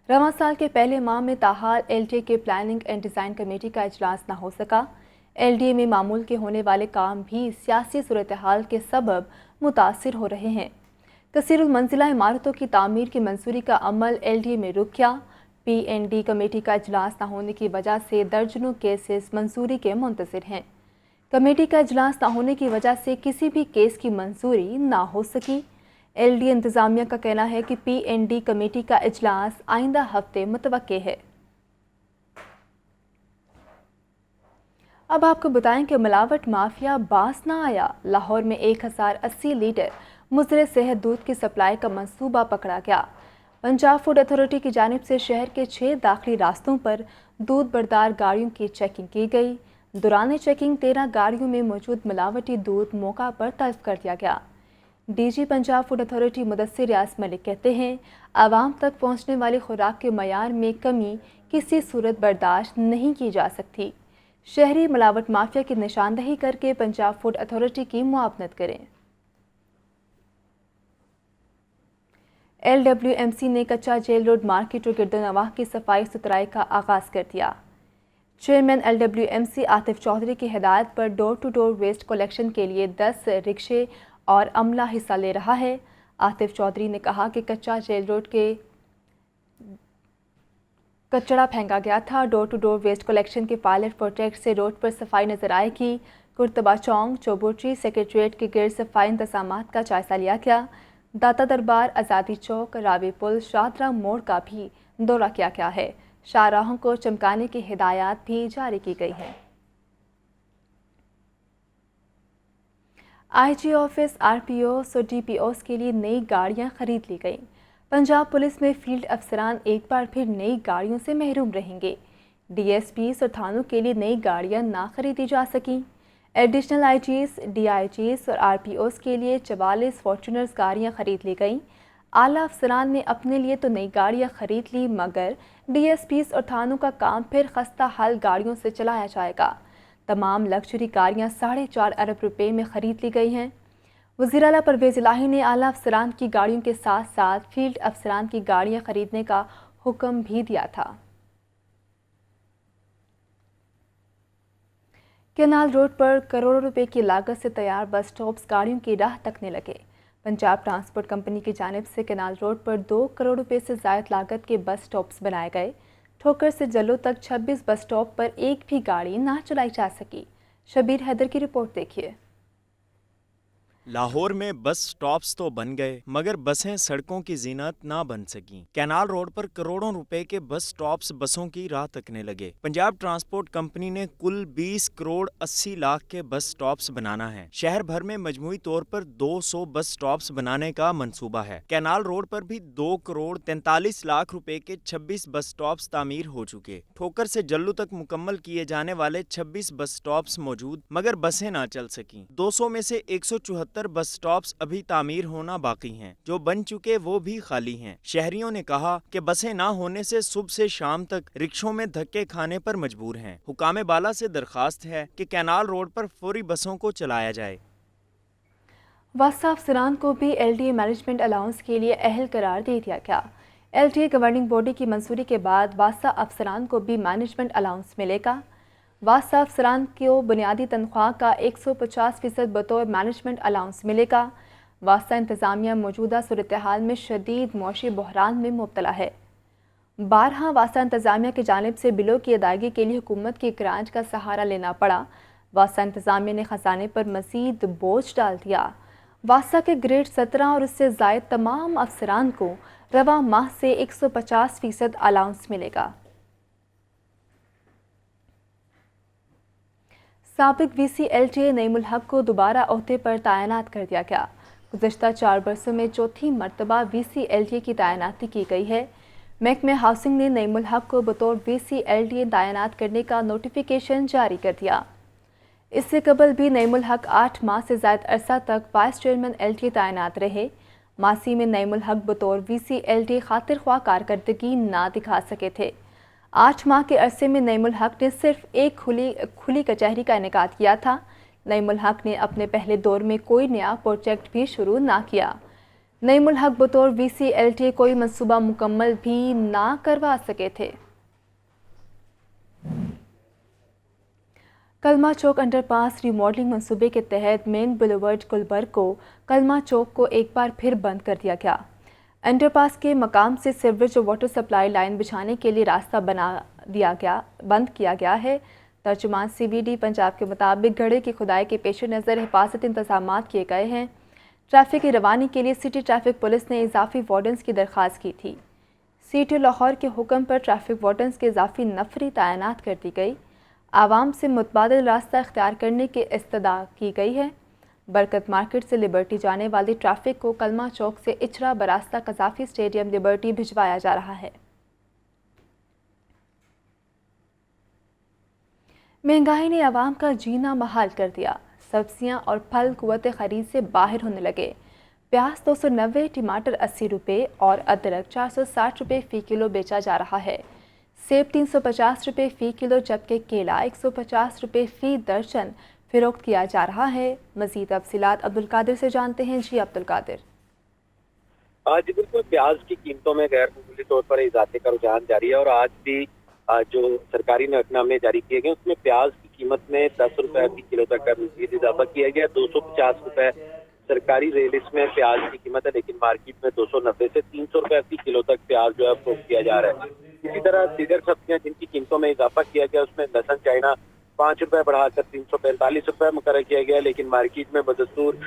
Speaker 1: रवां साल के पहले माह में ताहाल LDA के प्लानिंग एंड डिज़ाइन कमेटी का इजलास न हो सका। LDA में मामूल के होने वाले काम भी सियासी सूरत हाल के सबब मुतासिर हो रहे हैं। कसीरुल मंजिला इमारतों की तामीर की मंजूरी का अमल LDA में रुक गया। PND कमेटी का इजलास न होने की वजह से दर्जनों केसेस मंजूरी के मुंतज़िर हैं। कमेटी का इजलास न होने की वजह से किसी भी केस की मंजूरी ना हो सकी। LDA इंतज़ामिया का कहना है कि PND कमेटी का इजलास आइंदा हफ्ते मुतवक्के है। अब आपको बताएं कि मिलावट माफिया बास ना आया। लाहौर में 1080 लीटर मुज़र सेहत दूध की सप्लाई का मंसूबा पकड़ा गया। पंजाब फूड अथॉरिटी की जानिब से शहर के 6 दाखिली रास्तों पर दूध बरदार गाड़ियों की चेकिंग की गई। दौरान चेकिंग 13 गाड़ियों में मौजूद मिलावटी दूध मौका पर तल्फ कर दिया गया। DG Punjab food authority Mudassir Riaz Malik कहते हैं, आवाम तक पहुँचने वाली खुराक के मयार में कमी किसी सूरत बर्दाश्त नहीं की जा सकती। शहरी मिलावट माफिया की निशानदही करके पंजाब फूड अथॉरिटी की मुआवनत करें। LWMC ने कच्चा जेल रोड मार्केट और गिरदोनवाह की सफाई सुथराई का आगाज़ कर दिया। चेयरमैन LWMC आतिफ चौधरी की हिदायत पर door to door waste collection के लिए 10 रिक्शे और अमला हिस्सा ले रहा है। आतिफ चौधरी ने कहा कि कच्चा जेल रोड के कचरा फेंका गया था। Door to door waste collection के पायलट प्रोजेक्ट से रोड पर सफाई नजर आएगी। कुर्तबा चौक, चौबोट्री, सेक्रेटरीट के गिर्द सफाई इंतजामात का जायजा लिया गया। दाता दरबार, आज़ादी चौक, रावी पुल, शाहदरा मोड़ का भी दौरा किया गया है। शाहराहों को चमकाने की हिदायत भी जारी की गई है। IG ऑफिस, RPOs और DPOs के लिए नई गाड़ियां खरीद ली गईं। पंजाब पुलिस में फील्ड अफसरान एक बार फिर नई गाड़ियों से महरूम रहेंगे। डीएसपीज और थानों के लिए नई गाड़ियां ना खरीदी जा सकीं। एडिशनल आईजीज, डीआईजीज और आरपीओज के लिए 44 फॉर्च्यूनर्स गाड़ियां खरीद ली गईं। आला अफसरान ने अपने लिए तो नई गाड़ियां खरीद ली, मगर डीएसपीज और थानों का काम फिर खस्ता हाल गाड़ियों से चलाया जाएगा। तमाम लग्जरी गाड़ियां 4.5 अरब रुपए में खरीद ली गई हैं। वज़ीर आला परवेज़ इलाही ने आला अफसरान की गाड़ियों के साथ साथ फील्ड अफसरान की गाड़ियां खरीदने का हुक्म भी दिया था। केनाल रोड पर करोड़ों रुपए की लागत से तैयार बस स्टॉप्स गाड़ियों की राह तकने लगे। पंजाब ट्रांसपोर्ट कंपनी की जानिब से केनाल रोड पर 2 करोड़ रुपए से ज़ायद लागत के बस स्टॉप्स बनाए गए। ठोकर से जल्लो तक 26 बस स्टॉप पर एक भी गाड़ी ना चलाई जा सकी। शबीर हैदर की रिपोर्ट देखिए।
Speaker 3: लाहौर में बस स्टॉप्स तो बन गए, मगर बसें सड़कों की जीनत ना बन सकीं। कैनाल रोड पर करोड़ों रुपए के बस स्टॉप्स बसों की राह तकने लगे। पंजाब ट्रांसपोर्ट कंपनी ने कुल 20 करोड़ 80 लाख के बस स्टॉप्स बनाना है। शहर भर में मजमूई तौर पर 200 बस स्टॉप्स बनाने का मंसूबा है। कैनाल रोड पर भी 2 करोड़ 43 लाख रुपए के 26 बस स्टॉप्स तामीर हो चुके। ठोकर से जल्लू तक मुकम्मल किए जाने वाले 26 बस स्टॉप्स मौजूद, मगर बसें ना चल सकीं। 200 में से 174 बस स्टॉप्स अभी तामीर होना बाकी हैं। जो बन चुके वो भी खाली हैं। शहरियों ने कहा कि बसें ना होने से सुबह से शाम तक रिक्शों में धक्के खाने पर मजबूर हैं। हुकामे बाला से दरखास्त है कि कैनाल रोड पर फौरी बसों को चलाया जाए।
Speaker 1: वासा अफसरान को भी एलडीए मैनेजमेंट अलाउंस के लिए अहल करार दे दिया गया। एलडीए गवर्निंग बॉडी की मंजूरी के बाद वासा अफसरान को भी मैनेजमेंट अलाउंस मिलेगा। वासा अफसरान को बुनियादी तनख्वाह का 150% बतौर मैनेजमेंट अलाउंस मिलेगा। वासा इंतज़ामिया मौजूदा सूरत हाल में शदीद मुआशी बहरान में मुब्तला है। बारहा वासा इंतज़ामिया की जानिब से बिलों की अदायगी के लिए हुकूमत की ग्रांट का सहारा लेना पड़ा। वासा इंतज़ामिया ने ख़जाने पर मज़ीद बोझ डाल दिया। वासा के ग्रेड 17 और उससे ज़ायद तमाम अफसरान को रवा माह से 150% अलाउंस मिलेगा। साबिक वीसी एलटीए नईमुल हक को दोबारा ओहदे पर तैनात कर दिया गया। गुज़श्ता 4 बरसों में चौथी मरतबा वीसी एलटीए की तैनाती की गई है। महकमे हाउसिंग ने नईमुल हक को बतौर वीसी एलटीए तैनात करने का नोटिफिकेशन जारी कर दिया। इससे कबल भी नईमुल हक 8 माह से ज़ायद अरसा तक वाइस चेयरमैन एलटीए तैनात रहे। मासी में नईमुल हक बतौर वीसी एलटीए खातिर ख्वाह कारकर्दगी ना दिखा सके थे। 8 माह के अरसे में नईमुल हक ने सिर्फ एक खुली कचहरी का इनेकाद किया था। नईमुल हक ने अपने पहले दौर में कोई नया प्रोजेक्ट भी शुरू ना किया। नईमुल हक बतौर वीसी एलटीए कोई मंसूबा मुकम्मल भी ना करवा सके थे। कलमा चौक अंडरपास रिमॉडलिंग मंसूबे के तहत मेन बुलेवर्ड गुलबर्ग को कलमा चौक को एक बार फिर बंद कर दिया गया। अंडरपास के मकाम से सीवरेज और वाटर सप्लाई लाइन बिछाने के लिए रास्ता बंद किया गया है। तर्जुमान सीबीडी पंजाब के मुताबिक गड्ढे की खुदाई के पेश नज़र हिफाजत इंतजामात किए गए हैं। ट्रैफिक की रवानी के लिए सिटी ट्रैफिक पुलिस ने इजाफी वार्डन्स की दरख्वास्त की थी। सिटी लाहौर के हुक्म पर ट्रैफिक वार्डन्स की इजाफी नफरी तैनात कर दी गई। आवाम से मुतबादिल रास्ता इख्तियार करने की इस्तदा की गई है। बरकत मार्केट से लिबर्टी जाने वाली ट्रैफिक को कलमा चौक से इचरा बरास्ता कजाफी स्टेडियम लिबर्टी भिजवाया जा रहा है। महंगाई ने आवाम का जीना महाल कर दिया। सब्जियां और फल कुव्वत खरीद से बाहर होने लगे। प्याज 290, टमाटर 80 रुपये और अदरक 460 रुपये फ़ी किलो बेचा जा रहा है। सेब 350 रुपये फ़ी किलो, जबकि केला 150 रुपये फ़ी दर्जन फ़रोख्त किया जा रहा है। मज़ीद तफसीलात अब्दुल कादिर से जानते हैं। जी अब्दुल कादिर।
Speaker 2: आज बिल्कुल प्याज की कीमतों में गैर मामूली तौर पर इजाफे का रुझान जारी है और आज भी जो सरकारी नकनामे जारी किए गए उसमें प्याज की कीमत में 10 रुपये फ़ी किलो तक का मज़ीद इजाफा किया गया। 250 रुपये सरकारी रेलिस में प्याज की कीमत है, लेकिन मार्केट में 290 से 300 रुपये फ़ी किलो तक प्याज जो है फरोख्त किया जा रहा है। इसी तरह दीगर सब्जियां जिनकी कीमतों में इजाफा किया गया उसमें लहसुन चाइना 5 रुपये बढ़ाकर 345 रुपये मुकर्रर किया गया, लेकिन मार्केट में बदस्तूर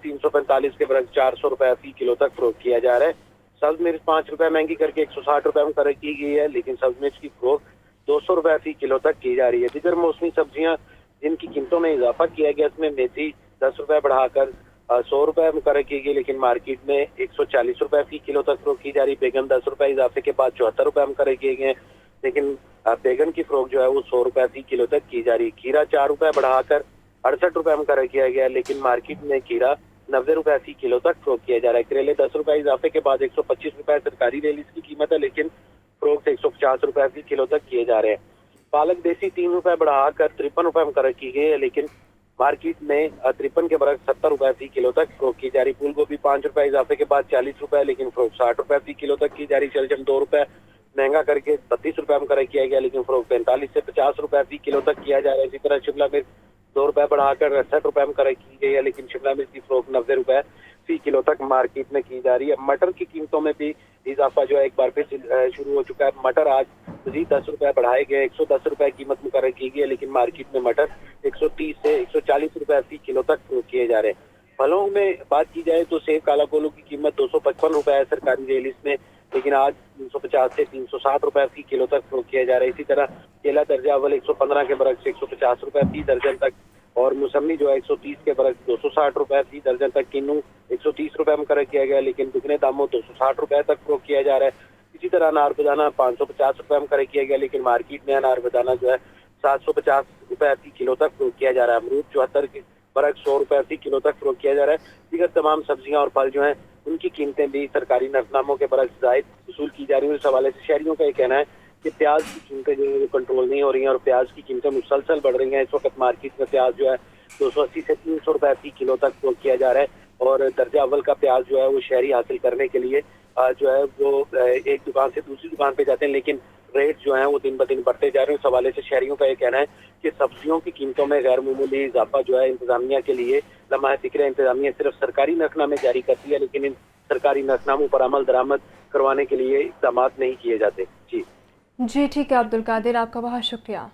Speaker 2: 345 के बरस 400 रुपये फ़ी किलो तक फरोख्त किया जा रहा है। सब्ज मिर्च 5 रुपये महंगी करके 160 रुपये मुकर्रर की गई है, लेकिन सब्ज मिर्च की फरोख्त 200 रुपये फ़ी किलो तक की जा रही है। दीगर मौसमी सब्जियां जिनकी कीमतों में इजाफा किया गया उसमें मेथी 10 रुपये बढ़ाकर 100 रुपए मुकर्रर की गई, लेकिन मार्केट में 140 रुपए फी किलो तक फरोख्त की जा रही। बैगन 10 रुपए इजाफे के बाद 74 रुपए मुकर्रर किए गए हैं, लेकिन बैगन की फरोख्त जो है वो 100 रुपए फी किलो तक की जा रही। खीरा 4 रुपए बढ़ाकर 68 रुपए मुकर्रर किया गया, लेकिन मार्केट में खीरा 90 रुपए फी किलो तक फरोख्त किया जा रहा है। करेले 10 रुपए इजाफे के बाद 125 रुपए सरकारी रेट इसकी कीमत है, लेकिन फरोख्त 150 रुपए फी किलो तक किए जा रहे हैं। पालक देसी 3 रुपए बढ़ाकर 53 रुपए मुकर्रर की गई है, लेकिन मार्केट में 53 के बरक्स 70 रुपए फी किलो तक फरोख्त की जा रही। फूल गोभी 5 रुपए इजाफे के बाद 40 रुपए, लेकिन फरोख्त 60 रुपए फी किलो तक की जा रही। शलजम 2 रुपए महंगा करके 32 रुपए मुकर्रर किया गया, लेकिन फरोख्त 45 से 50 रुपए फी किलो तक किया जा रहा है। इसी तरह शिमला मिर्च 2 रुपए बढ़ाकर 68 रुपए मुकर्रर की गई है, लेकिन शिमला मिर्च की फरोख्त 90 रुपए फी किलो तक मार्केट में की जा रही है। मटर की कीमतों में भी इजाफा जो है एक बार फिर शुरू हो चुका है। मटर आज मजीद 10 रुपए बढ़ाए गए, 110 रुपए कीमत मुकर्रर की गई है, लेकिन मार्केट में मटर 130 से 140 रुपए फी किलो तक फरोख्त किए जा रहे हैं। फलों में बात की जाए तो सेब काला कोल्हू की कीमत 255 रुपए है सरकारी रेलिस में, लेकिन आज 350 से 360 रुपए फी किलो तक फरोख्त किया जा रहा है। इसी तरह केला दर्जा अव्वल 115 के बरक्स 150 रुपए फी दर्जन तक, और मौसमी जो है 130 के बरक्स 260 रुपए फी दर्जन तक। किन्नू 130 रुपए मुकर्रर किया गया, लेकिन दुगने दामों 260 रुपए तक फरोख्त किया जा रहा है। इसी तरह अनार बेदाना 550 रुपए मुकर्रर किया गया, लेकिन मार्केट में अनार बेदाना जो है 750 रुपए फी किलो तक फरोख्त किया जा रहा है। अमरूद 74 के बरक्स 100 रुपए फी किलो तक फरोख्त किया जा रहा है। दीगर तमाम सब्जियां और फल जो हैं उनकी कीमतें भी सरकारी नरफनामों के बरक्स जायद वसूल की जा रही है। इस हवाले से शहरियों का ये कहना है कि प्याज की कीमतें जो है वो कंट्रोल नहीं हो रही हैं और प्याज की कीमतें मुसलसल बढ़ रही हैं। इस वक्त मार्केट में प्याज जो है 280 से 300 रुपए फी किलो तक फरोख्त किया जा रहा है, और दर्जा अव्वल का प्याज जो है वो शहरी हासिल करने के लिए जो है वो एक दुकान से दूसरी दुकान पे जाते हैं, लेकिन रेट जो है वो दिन ब दिन बढ़ते जा रहे हैं। इस हवाले से शहरियों का ये कहना है कि सब्जियों की कीमतों में गैर मामूली इजाफा जो है इंतजामिया के लिए लम्हा फिक्र है। इंतजामिया सिर्फ सरकारी नरखनामे जारी करती है, लेकिन इन सरकारी नरखनामों पर अमल दरामद करवाने के लिए इक़दाम नहीं किए जाते।
Speaker 1: जी ठीक है अब्दुल कादिर, आपका बहुत शुक्रिया।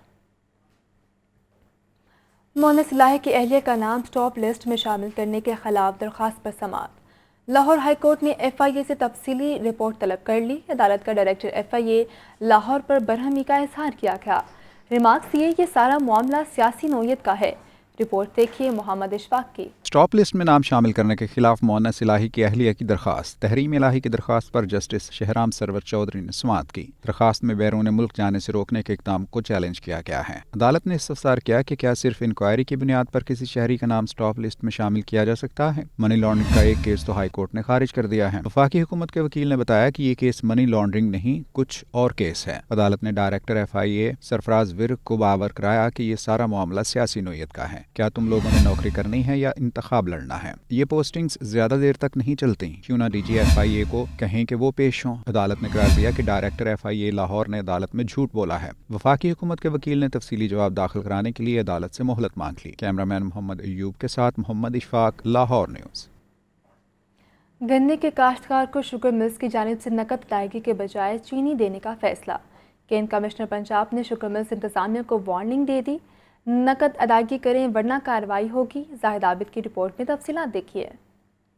Speaker 1: मोहनिस इलाही की अहलिया का नाम स्टॉप लिस्ट में शामिल करने के खिलाफ दरख्वास्त पर समाअत। लाहौर हाई कोर्ट ने FIA से तफसीली रिपोर्ट तलब कर ली। अदालत का डायरेक्टर FIA लाहौर पर बरहमी का इजहार किया गया। रिमार्क्स दिए ये सारा मामला सियासी नौयत का है। रिपोर्ट देखिए मोहम्मद इशफाक की।
Speaker 17: स्टॉप लिस्ट में नाम शामिल करने के खिलाफ मोहनिस इलाही की अहलिया की दरख्वास्त। तहरीम इलाही की दरख्वास्त पर जस्टिस शहराम सरवर चौधरी ने समाअत की। दरख्वास्त में बैरून मुल्क जाने से रोकने के इक़दाम को चैलेंज किया गया है। अदालत ने इस्तफसार किया कि क्या सिर्फ इंक्वायरी की बुनियाद पर किसी शहरी का नाम स्टॉप लिस्ट में शामिल किया जा सकता है। मनी लॉन्ड्रिंग का एक केस तो हाई कोर्ट ने खारिज कर दिया है। वफाकी हुकूमत के वकील ने बताया कि ये केस मनी लॉन्ड्रिंग नहीं कुछ और केस है। अदालत ने डायरेक्टर FIA सरफराज विर्क को बावर कराया कि ये सारा मामला सियासी नौयत का है। क्या तुम लोगों ने नौकरी करनी है या इंतखाब लड़ना है। ये पोस्टिंग्स ज्यादा देर तक नहीं चलती, क्यों ना DG FIA को कहें कि वो पेश हों। अदालत ने करार दिया कि डायरेक्टर FIA लाहौर ने अदालत में झूठ बोला है। वफाकी हुकूमत के वकील ने तफसीली जवाब दाखिल कराने के लिए अदालत से मोहलत मांग ली। कैमरामैन मोहम्मद अयूब के साथ मोहम्मद इशफाक, लाहौर न्यूज़।
Speaker 1: गन्ने के काश्तकार को शुगर मिल्स की जानिब से नकद अदायगी के बजाय चीनी देने का फैसला। केन कमिश्नर पंजाब ने शुगर मिल्स इंतजामिया को वार्निंग दे दी, नकद अदायगी करें वरना कार्रवाई होगी। जाहिद आबिद की रिपोर्ट में तफसीलात देखिए।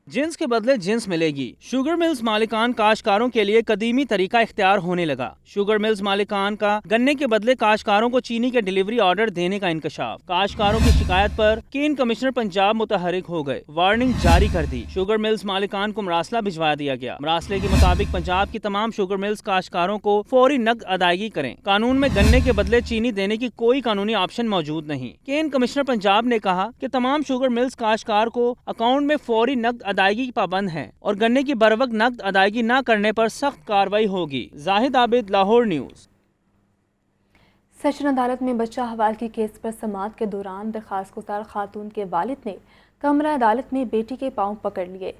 Speaker 20: जिन्स के बदले जिन्स मिलेगी। शुगर मिल्स मालिकान काश्तकारों के लिए कदीमी तरीका इख्तियार होने लगा। शुगर मिल्स मालिकान का गन्ने के बदले काश्तकारों को चीनी के डिलीवरी ऑर्डर देने का इंकशाफ। काश्तकारों की शिकायत पर केन कमिश्नर पंजाब मुतहरिक हो गए, वार्निंग जारी कर दी। शुगर मिल्स मालिकान को मरासला भिजवा दिया गया। मरासले के मुताबिक पंजाब की तमाम शुगर मिल्स काश्तकारों को फौरी नकद अदायगी करें। कानून में गन्ने के बदले चीनी देने की कोई कानूनी ऑप्शन मौजूद नहीं। केन कमिश्नर पंजाब ने कहा कि तमाम शुगर मिल्स काश्तकार को अकाउंट में फौरी नकद अदायगी की पाबंद है और गन्ने की बरवक्त नकद अदायगी न करने पर सख्त कार्रवाई होगी। जाहिद आबिद, लाहौर न्यूज़।
Speaker 1: सेशन अदालत में बच्चा हवाल की केस पर समाअत के दौरान दरखास्त गुजार खातून के वालिद ने कमरा अदालत में बेटी के पांव पकड़ लिए।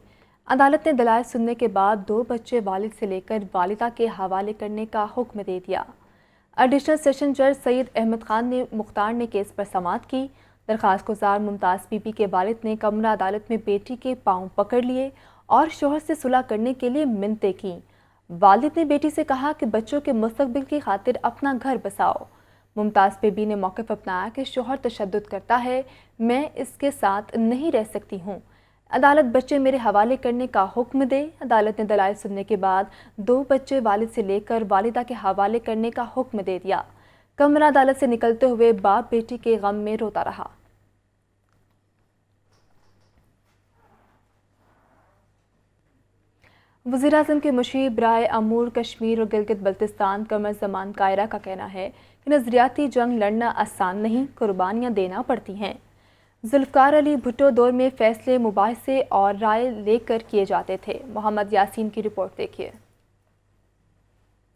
Speaker 1: अदालत ने दलाइल सुनने के बाद 2 बच्चे वालिद से लेकर वालिदा के हवाले करने का हुक्म दे दिया। एडिशनल सेशन जज सैयद अहमद खान ने मुख्तार ने केस पर समाअत की। दरखास्त गुजार मुमताज़ बीबी के वालिद ने कमरा अदालत में बेटी के पांव पकड़ लिए और शोहर से सुलह करने के लिए मिन्नतें की। वालिद ने बेटी से कहा कि बच्चों के मुस्तकबिल की खातिर अपना घर बसाओ। मुमताज़ बीबी ने मौक़िफ़ अपनाया कि शोहर तशद्दुद करता है, मैं इसके साथ नहीं रह सकती हूँ। अदालत बच्चे मेरे हवाले करने का हुक्म दे। अदालत ने दलाइल सुनने के बाद 2 बच्चे वालिद से लेकर वालिदा के हवाले करने का हुक्म दे दिया। कमरा अदालत से निकलते हुए बाप बेटी के गम में रोता रहा। वज़ीर-ए-आज़म के मुशीर बराए अमूर कश्मीर और गिलगित बल्तिस्तान कमर ज़मान कायरा का कहना है कि नज़रियाती जंग लड़ना आसान नहीं, कुर्बानियाँ देना पड़ती हैं। जुल्फ़कार अली भुट्टो दौर में फ़ैसले मुबाहिसे और राय लेकर किए जाते थे। मोहम्मद यासीन की रिपोर्ट देखिए।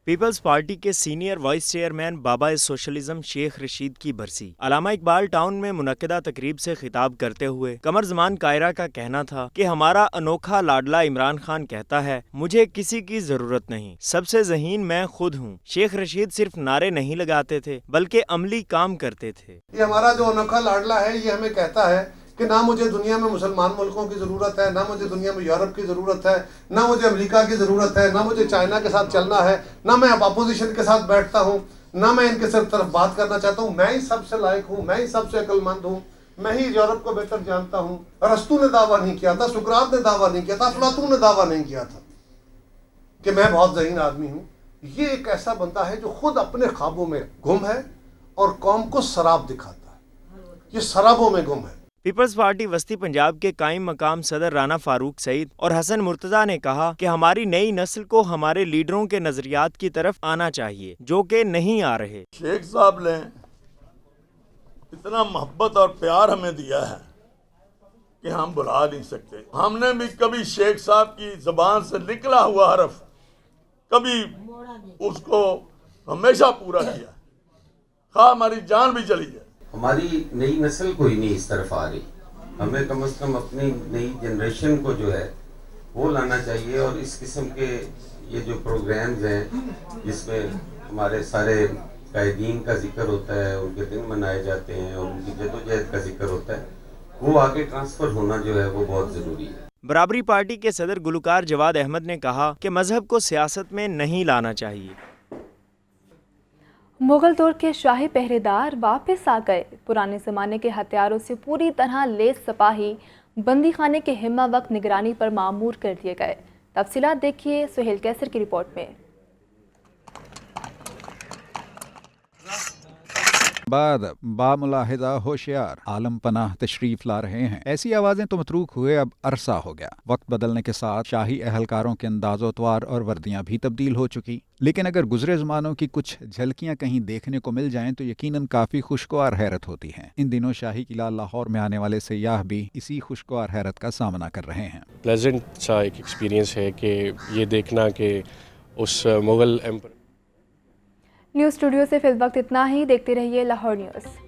Speaker 3: पीपल्स पार्टी के सीनियर वाइस चेयरमैन बाबा सोशलिज्म शेख रशीद की बरसी। अलामा इकबाल टाउन में मुनक्किदा तकरीब से खिताब करते हुए कमर ज़मान कायरा का कहना था कि हमारा अनोखा लाडला इमरान खान कहता है, मुझे किसी की जरूरत नहीं, सबसे ज़हीन मैं खुद हूँ। शेख रशीद सिर्फ नारे नहीं लगाते थे बल्कि अमली काम करते थे।
Speaker 11: ये हमारा जो अनोखा लाडला है ये हमें कहता है कि ना मुझे दुनिया में मुसलमान मुल्कों की ज़रूरत है, ना मुझे दुनिया में यूरोप की ज़रूरत है, ना मुझे अमेरिका की ज़रूरत है, ना मुझे चाइना के साथ चलना है, ना मैं अपोजिशन के साथ बैठता हूँ, ना मैं इनके सिर्फ तरफ बात करना चाहता हूँ। मैं ही सबसे लायक हूँ, मैं ही सबसे अक्लमंद हूँ, मैं ही यूरोप को बेहतर जानता हूँ। अरस्तू ने दावा नहीं किया था, सुकरात ने दावा नहीं किया था, अफलातून ने दावा नहीं किया था कि मैं बहुत ज़हीन आदमी हूँ। ये एक ऐसा बंदा है जो खुद अपने ख्वाबों में गुम है और कौम को शराब दिखाता है। ये शराबों में गुम है।
Speaker 3: पीपल्स पार्टी वस्ती पंजाब के कायम मकाम सदर राना फारूक सईद और हसन मुर्तज़ा ने कहा कि हमारी नई नस्ल को हमारे लीडरों के नजरियात की तरफ आना चाहिए जो कि नहीं आ रहे।
Speaker 4: शेख साहब ने इतना मोहब्बत और प्यार हमें दिया है कि हम भुला नहीं सकते। हमने भी कभी शेख साहब की ज़बान से निकला हुआ हरफ कभी उसको हमेशा पूरा किया, खा हमारी जान भी चली है।
Speaker 5: हमारी नई नस्ल कोई नहीं इस तरफ आ रही, हमें कम से कम अपनी नई जनरेशन को जो है वो लाना चाहिए। और इस किस्म के ये जो प्रोग्राम्स हैं जिसमें हमारे सारे कायदीन का जिक्र होता है, उनके दिन मनाए जाते हैं और उनकी जदोजहद का जिक्र होता है, वो आगे ट्रांसफ़र होना जो है वो बहुत ज़रूरी है।
Speaker 3: बराबरी पार्टी के सदर गुलकार जवाद अहमद ने कहा कि मजहब को सियासत में नहीं लाना चाहिए।
Speaker 1: मुगल दौर के शाही पहरेदार वापस आ गए। पुराने ज़माने के हथियारों से पूरी तरह लैस सिपाही बंदी खाने के हिम्मा वक्त निगरानी पर मामूर कर दिए गए। तफसीलात देखिए सुहेल कैसर की रिपोर्ट में।
Speaker 17: बाद बामुलाहिदा होशियार आलम पनाह तशरीफ ला रहे हैं। ऐसी आवाज़ें तो मतरूक हुए अब अरसा हो गया। वक्त बदलने के साथ शाही अहलकारों के अंदाज़ोत्वार और वर्दियाँ भी तब्दील हो चुकी, लेकिन अगर गुजरे ज़मानों की कुछ झलकियाँ कहीं देखने को मिल जाएं तो यकीनन काफ़ी खुशगवार हैरत होती हैं। इन दिनों शाही किला लाहौर में आने वाले सयाह भी इसी खुशगवार हैरत का सामना कर रहे हैं।
Speaker 6: प्लेजेंट सा एक एक्सपीरियंस है कि ये देखना कि उस मुग़ल एम्पर।
Speaker 1: न्यूज़ स्टूडियो से फिल वक्त इतना ही। देखते रहिए लाहौर न्यूज़।